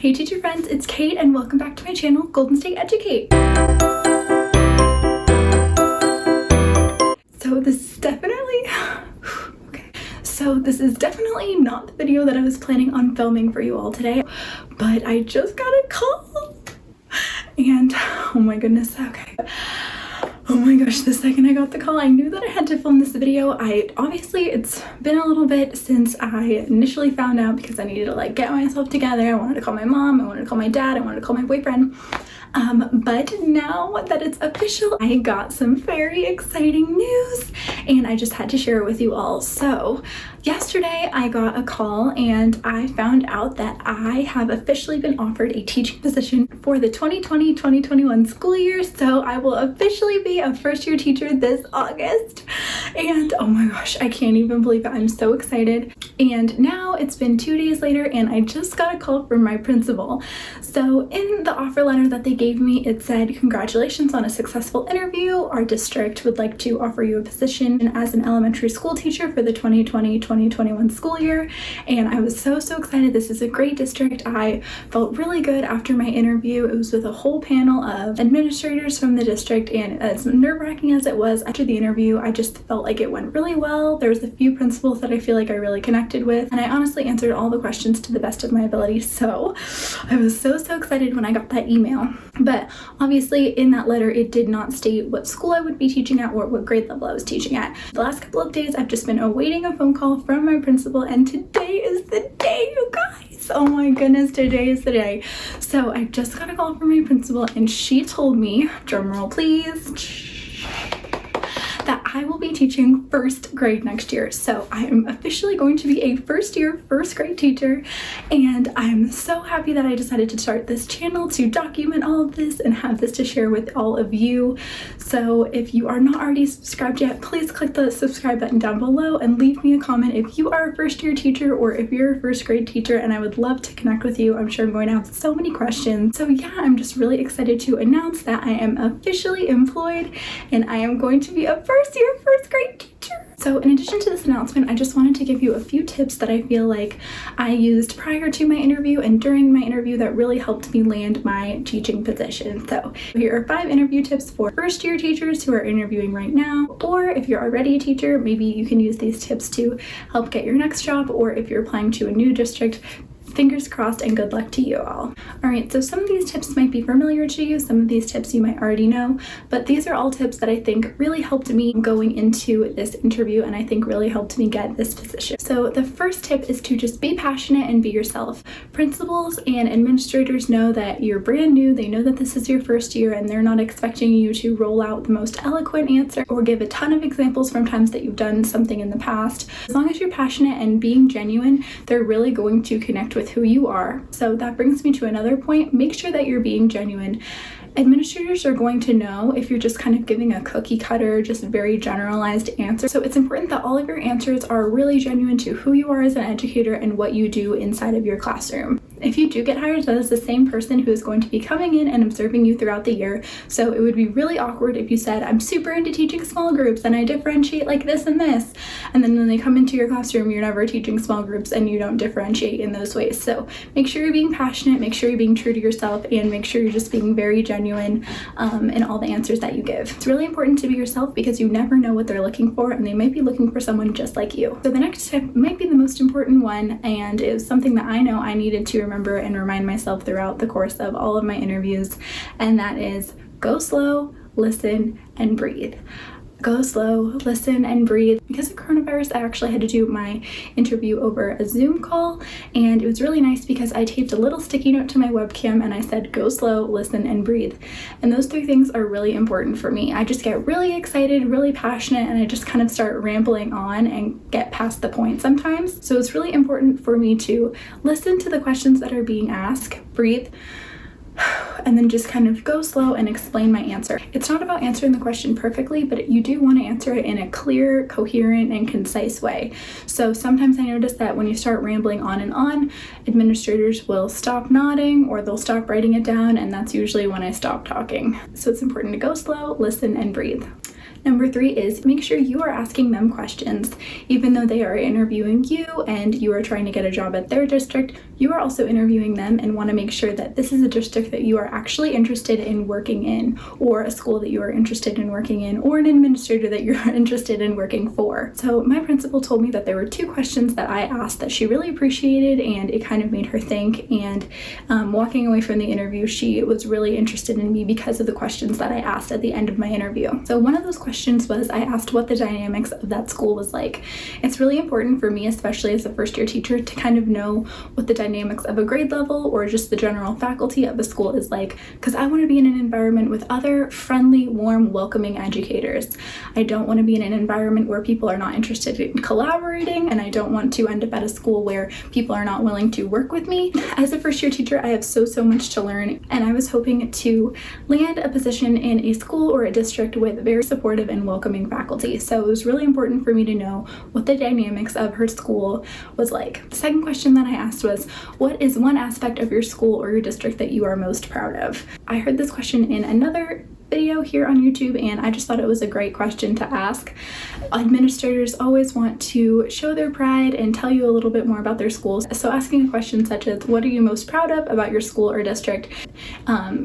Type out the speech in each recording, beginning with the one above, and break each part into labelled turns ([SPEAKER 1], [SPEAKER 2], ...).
[SPEAKER 1] Hey teacher friends, it's Kate and welcome back to my channel, Golden State Educate. So this is definitely not the video that I was planning on filming for you all today, but I just got a call and oh my goodness, okay. Oh my gosh, the second I got the call, I knew that I had to film this video. Obviously it's been a little bit since I initially found out because I needed to get myself together. I wanted to call my mom, I wanted to call my dad, I wanted to call my boyfriend. But now that it's official, I got some very exciting news and I just had to share it with you all. So yesterday I got a call and I found out that I have officially been offered a teaching position for the 2020-2021 school year. So I will officially be a first-year teacher this August. And oh my gosh, I can't even believe it. I'm so excited. And now it's been 2 days later and I just got a call from my principal. So in the offer letter that they gave me, it said, "Congratulations on a successful interview. Our district would like to offer you a position as an elementary school teacher for the 2020-2021 school year." And I was so excited. This is a great district. I felt really good after my interview. It was with a whole panel of administrators from the district, and as nerve-wracking as it was after the interview, I just felt like it went really well. There was a few principals that I feel like I really connected with, and I honestly answered all the questions to the best of my ability. So I was so excited when I got that email. But obviously in that letter, it did not state what school I would be teaching at or what grade level I was teaching at. The last couple of days, I've just been awaiting a phone call from my principal, and today is the day, you guys. Oh my goodness, today is the day. So I just got a call from my principal and she told me, drumroll please, that I will be teaching first grade next year. So I am officially going to be a first grade teacher, and I'm so happy that I decided to start this channel to document all of this and have this to share with all of you. So if you are not already subscribed yet, please click the subscribe button down below and leave me a comment if you are a first year teacher or if you're a first grade teacher, and I would love to connect with you. I'm sure I'm going to have so many questions. So yeah, I'm just really excited to announce that I am officially employed and I am going to be a first grade teacher. So in addition to this announcement, I just wanted to give you a few tips that I feel like I used prior to my interview and during my interview that really helped me land my teaching position. So here are 5 interview tips for first year teachers who are interviewing right now, or if you're already a teacher, maybe you can use these tips to help get your next job, or if you're applying to a new district, fingers crossed and good luck to you all. Alright, so some of these tips might be familiar to you, some of these tips you might already know, but these are all tips that I think really helped me going into this interview and I think really helped me get this position. So the first tip is to just be passionate and be yourself. Principals and administrators know that you're brand new, they know that this is your first year, and they're not expecting you to roll out the most eloquent answer or give a ton of examples from times that you've done something in the past. As long as you're passionate and being genuine, they're really going to connect with who you are. So that brings me to another point. Make sure that you're being genuine. Administrators are going to know if you're just kind of giving a cookie cutter, just very generalized answer. So it's important that all of your answers are really genuine to who you are as an educator and what you do inside of your classroom. If you do get hired, that is the same person who is going to be coming in and observing you throughout the year. So it would be really awkward if you said, "I'm super into teaching small groups and I differentiate like this and this," and then when they come into your classroom, you're never teaching small groups and you don't differentiate in those ways. So make sure you're being passionate, make sure you're being true to yourself, and make sure you're just being very genuine in all the answers that you give. It's really important to be yourself because you never know what they're looking for, and they might be looking for someone just like you. So the next tip might be the most important one, and it was something that I know I needed to remember and remind myself throughout the course of all of my interviews, and that is go slow, listen, and breathe. Go slow, listen, and breathe. Because of coronavirus, I actually had to do my interview over a Zoom call, and it was really nice because I taped a little sticky note to my webcam and I said, go slow, listen, and breathe. And those 3 things are really important for me. I just get really excited, really passionate, and I just kind of start rambling on and get past the point sometimes. So it's really important for me to listen to the questions that are being asked, breathe, and then just kind of go slow and explain my answer. It's not about answering the question perfectly, but you do want to answer it in a clear, coherent, and concise way. So sometimes I notice that when you start rambling on and on, administrators will stop nodding or they'll stop writing it down, and that's usually when I stop talking. So it's important to go slow, listen, and breathe. Number 3 is make sure you are asking them questions. Even though they are interviewing you and you are trying to get a job at their district, you are also interviewing them and want to make sure that this is a district that you are actually interested in working in, or a school that you are interested in working in, or an administrator that you're interested in working for. So my principal told me that there were 2 questions that I asked that she really appreciated, and it kind of made her think, and walking away from the interview, she was really interested in me because of the questions that I asked at the end of my interview. So one of those questions was, I asked what the dynamics of that school was like. It's really important for me, especially as a first-year teacher, to kind of know what the dynamics of a grade level or just the general faculty of a school is like, because I want to be in an environment with other friendly, warm, welcoming educators. I don't want to be in an environment where people are not interested in collaborating, and I don't want to end up at a school where people are not willing to work with me. As a first-year teacher, I have so much to learn, and I was hoping to land a position in a school or a district with very supportive and welcoming faculty. So it was really important for me to know what the dynamics of her school was like. The second question that I asked was, what is one aspect of your school or your district that you are most proud of? I heard this question in another video here on YouTube, and I just thought it was a great question to ask. Administrators always want to show their pride and tell you a little bit more about their schools. So asking a question such as, what are you most proud of about your school or district,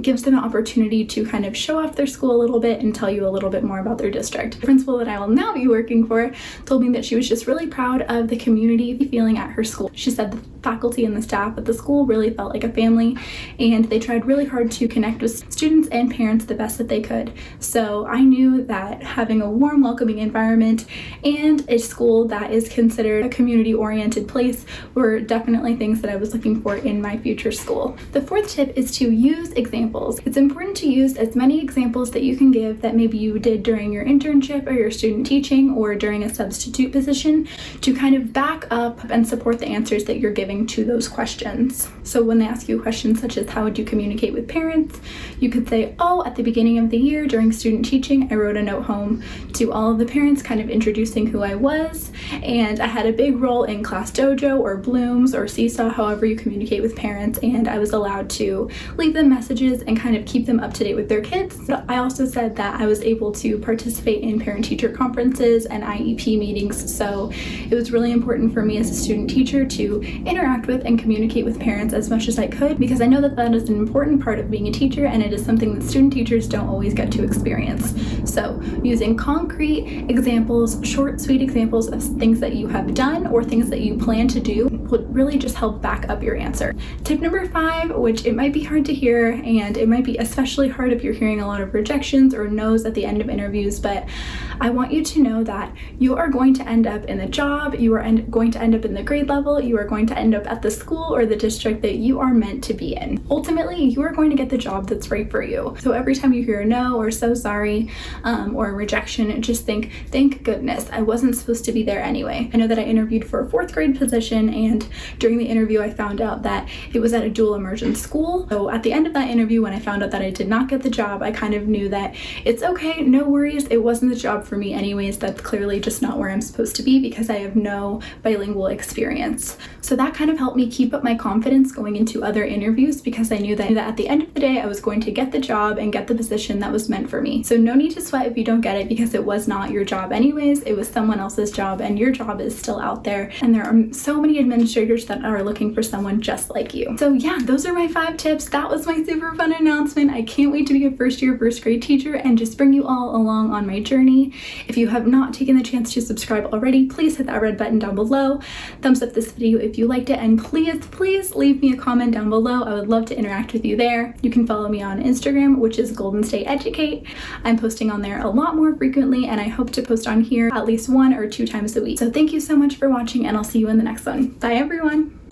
[SPEAKER 1] gives them an opportunity to kind of show off their school a little bit and tell you a little bit more about their district. The principal that I will now be working for told me that she was just really proud of the community feeling at her school. She said the faculty and the staff at the school really felt like a family, and they tried really hard to connect with students and parents the best that they could. So I knew that having a warm, welcoming environment and a school that is considered a community-oriented place were definitely things that I was looking for in my future school. The fourth tip is to use examples. It's important to use as many examples that you can give that maybe you did during your internship or your student teaching or during a substitute position to kind of back up and support the answers that you're giving to those questions. So when they ask you questions such as, how would you communicate with parents? You could say, oh, at the beginning of the year during student teaching, I wrote a note home to all of the parents kind of introducing who I was, and I had a big role in Class Dojo or Blooms or Seesaw, however you communicate with parents, and I was allowed to leave them messages and kind of keep them up to date with their kids. But I also said that I was able to participate in parent-teacher conferences and IEP meetings, so it was really important for me as a student teacher to interact with and communicate with parents as much as I could, because I know that that is an important part of being a teacher, and it is something that student teachers don't always get to experience. So using concrete examples, short, sweet examples of things that you have done or things that you plan to do would really just help back up your answer. Tip number 5, which it might be hard to hear, and it might be especially hard if you're hearing a lot of rejections or no's at the end of interviews, but I want you to know that you are going to end up in the job, you are going to end up in the grade level, you are going to end up at the school or the district that you are meant to be in. Ultimately, you are going to get the job that's right for you. So every time you hear a no or so sorry or a rejection, just think, thank goodness, I wasn't supposed to be there anyway. I know that I interviewed for a 4th grade position, and during the interview I found out that it was at a dual immersion school. So at the end of that interview, when I found out that I did not get the job, I kind of knew that it's okay, no worries, it wasn't the job for me anyways. That's clearly just not where I'm supposed to be because I have no bilingual experience. So that kind of helped me keep up my confidence going into other interviews, because I knew that at the end of the day I was going to get the job and get the position that was meant for me. So no need to sweat if you don't get it, because it was not your job anyways, it was someone else's job, and your job is still out there, and there are so many administrators that are looking for someone just like you. So yeah, those are my 5 tips. That was my super fun announcement. I can't wait to be a first grade teacher and just bring you all along on my journey. If you have not taken the chance to subscribe already, please hit that red button down below. Thumbs up this video if you liked it, and please leave me a comment down below. I would love to interact with you there. You can follow me on Instagram, which is Golden State Educate. I'm posting on there a lot more frequently, and I hope to post on here at least 1 or 2 times a week. So thank you so much for watching, and I'll see you in the next one. Bye everyone!